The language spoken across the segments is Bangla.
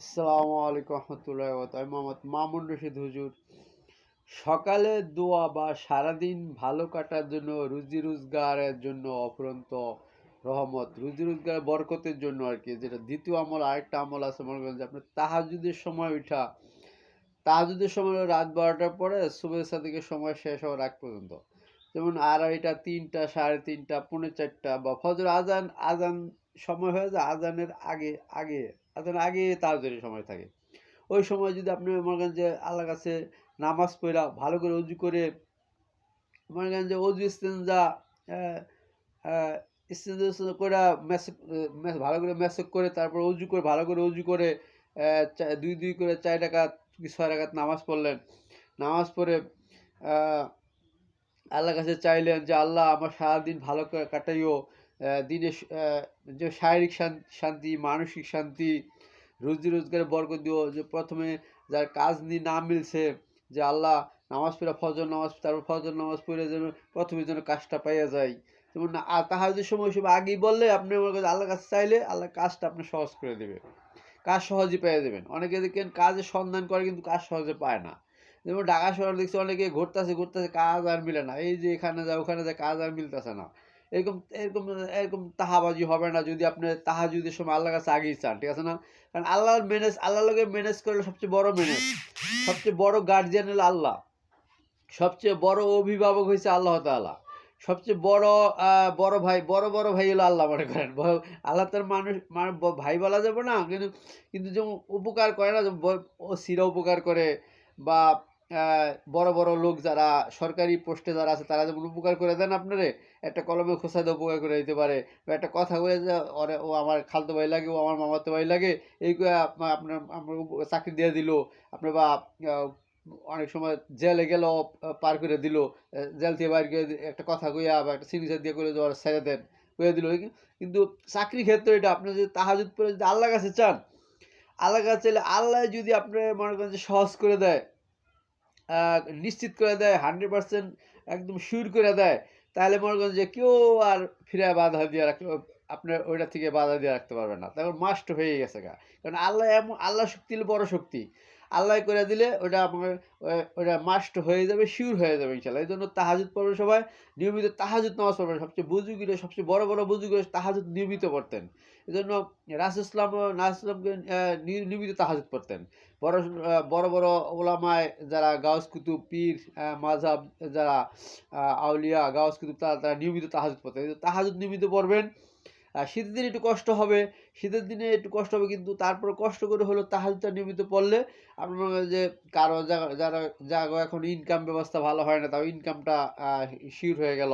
আসসালামু আলাইকুম রহমতুল্লাহ আমি মোহাম্মদ মামুন রশিদ হুজুর। সকালে দোয়া বা সারাদিন ভালো কাটার জন্য, রুজি রোজগারের জন্য অফুরন্ত রহমত, রুজি রোজগার বরকতের জন্য আর কি, যেটা দ্বিতীয় আমল। আরেকটা আমল আছে, মনে করেন যে আপনার তাহাজ্জুদের সময় উঠা। তাহাজ্জুদের সময় হলো রাত 12টার পরে সুবহ সাদিকের সময় শেষ হওয়ার আগ পর্যন্ত। যেমন 2:30, 3টা, 3:30, 4:45 বা ফজর আজান আজান সময় হয়ে যায়, আজানের আগে আগে আজানের আগে তাহাজ্জুদের সময় থাকে। ওই সময় যদি আপনি মনে করেন যে আল্লাহর কাছে নামাজ পড়া ভালো করে অজু করে, মনে করেন যে অজু ইস্তেঞ্জা ইস্তেঞ্জা করে ভালো করে মেসক করে, তারপর অজু করে ভালো করে অজু করে দুই দুই করে 4 রাকাত কি 6 রাকাত নামাজ পড়লেন। নামাজ পড়ে আল্লাহর কাছে চাইলেন যে আল্লাহ আমার সারাদিন ভালো করে কাটাইও, দিনে যে শারীরিক শান্তি, মানসিক শান্তি, রুজি রোজগারে বরকত দিও। যে প্রথমে যার কাজ নিয়ে না মিলছে, যে আল্লাহ নামাজ পড়া ফজর নামাজ, তারপর ফজর নামাজ পড়ে যেন প্রথমে যেন কাজটা পাইয়া যায়। যেমন তাহাজ্জুদের সময় আগেই বললে আপনি মনে করেন আল্লাহর কাছে চাইলে আল্লাহ কাজটা আপনি সহজ করে দেবে, কাজ সহজে পেয়ে যাবেন। অনেকে দেখেন কাজের সন্ধান করে কিন্তু কাজ সহজে পায় না। যেমন ঢাকা শহরে দেখছি অনেকে ঘুরতেছে ঘুরতেছে, কাজ আর মিলে না, এই যে এখানে যায় ওখানে যায়, কাজ আর মিলতেছে না। এরকম এরকম এরকম তাহাবাজি হবে না যদি আপনি তাহাজ্জুদের সময় আল্লাহর কাছে আগেই চান, ঠিক আছে না? কারণ আল্লাহর লগে ম্যানেজ করলে সবচেয়ে বড় ম্যানেজ, সবচেয়ে বড় গার্জিয়ান হলো আল্লাহ, সবচেয়ে বড় অভিভাবক হয়েছে আল্লাহ তাআলা, সবচেয়ে বড় বড় ভাই হলো আল্লাহ। মনে করেন আল্লাহ তার ভাই বলা যাবে না, কিন্তু কিন্তু যেমন উপকার করে না, ও সিরা উপকার করে, বা বড় বড় লোক যারা সরকারি পোস্টে যারা আছে তারা যেমন উপকার করে দেন আপনারে, একটা কলমে খোঁচা দিয়ে উপকার করে দিতে পারে, বা একটা কথা বলে যে ওরে ও আমার খালতো ভাই লাগে, ও আমার মামাতো ভাই লাগে, এই করে আপনার আপনার চাকরি দিয়ে দিল আপনার, বা অনেক সময় জেলে গেল পার করে দিল, জেল থেকে বাইর করে একটা কথা কইয়া বা একটা সিগনেচার দিয়ে করে দেওয়ার ছেড়ে দেন, কইয়া দিল। কিন্তু চাকরি ক্ষেত্রে এটা আপনি যদি তাহাজুদ পড়ে যদি আল্লাহর কাছে চান, আল্লাহর কাছে চাইলে আল্লাহ যদি আপনি মনে করেন যে সহজ করে দেয়, নিশ্চিত করে দেয়, 100% একদম শিওর করে দেয়, তাহলে মনে করেন যে কেউ আর ফিরে বাধা দিয়ে রাখতে, আপনার ওইটা থেকে বাধা দিয়ে রাখতে পারবে না, তখন মাস্ট হয়ে গেছে গা। কারণ আল্লাহ এমন, আল্লাহ শক্তি হলো বড় শক্তি। আল্লাহ করে দিলে ওটা আপনার ওটা মাস্ট হয়ে যাবে, শিওর হয়ে যাবে ইনশাল্লাহ। এই জন্য তাহাজুদ পড়বে সবাই, নিয়মিত তাহাজুদ নামাজ পড়বেন। সবচেয়ে বুজুর্গরা, সবচেয়ে বড় বড় বুজুর্গরা তাহাজুদ নিয়মিত পড়তেন। এই জন্য রাসূলুল্লাহকে নিয়মিত তাহাজুদ পড়তেন। বড় বড় ওলামায় যারা গাউস কুতুব পীর, মাযহাব যারা আউলিয়া গাউস কুতুব, তারা নিয়মিত তাহাজ্জুদ পড়তেন। তাহাজ্জুদ নিয়মিত পড়বেন। শীতের দিনে একটু কষ্ট হবে, শীতের দিনে একটু কষ্ট হবে, কিন্তু তারপরে কষ্ট করে হলেও তাহাজ্জুদটা নিয়মিত পড়লে আপনার মনে হয় যে কারো যারা যারা এখন ইনকাম ব্যবস্থা ভালো হয় না, তাও ইনকামটা শিওর হয়ে গেল।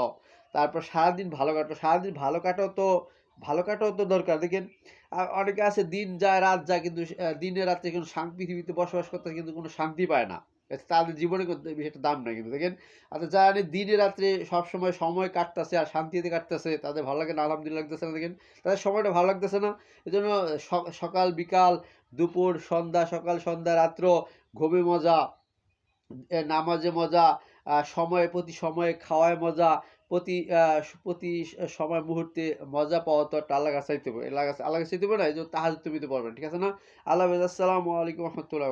তারপর সারাদিন ভালো কাটো, সারাদিন ভালো কাটাও তো দরকার। দেখেন অনেকে আছে দিন যায় রাত যায়, কিন্তু দিনে রাত্রে কোনো পৃথিবীতে বসবাস করতে কিন্তু কোনো শান্তি পায় না। তাদের জীবনে কিন্তু বিষয়টা দাম নাই। কিন্তু দেখেন আচ্ছা, যারা দিনে রাত্রে সবসময় সময় কাটতেছে আর শান্তিতে কাটতেছে, তাদের ভালো লাগে না? আলহামদুলিল্লাহ লাগতেছে না? দেখেন তাদের সময়টা ভালো লাগতেছে না? এই জন্য সকাল বিকাল, দুপুর সন্ধ্যা, সকাল সন্ধ্যা রাত্র, ঘুমে মজা, নামাজে মজা, প্রতি সময়ে খাওয়ায় মজা, প্রতি সময় মুহূর্তে মজা পাওয়া তো একটা আল্লাহর কাছে চাইতে হবে, আল্লাহর কাছে চাইতে হবে না? এই জন্য তাহাজ্জুদ তুমি তো পড়বেন, ঠিক আছে না? আল্লাহ হাফেজ। আসসালামু আলাইকুম রহমতুল্লাহ।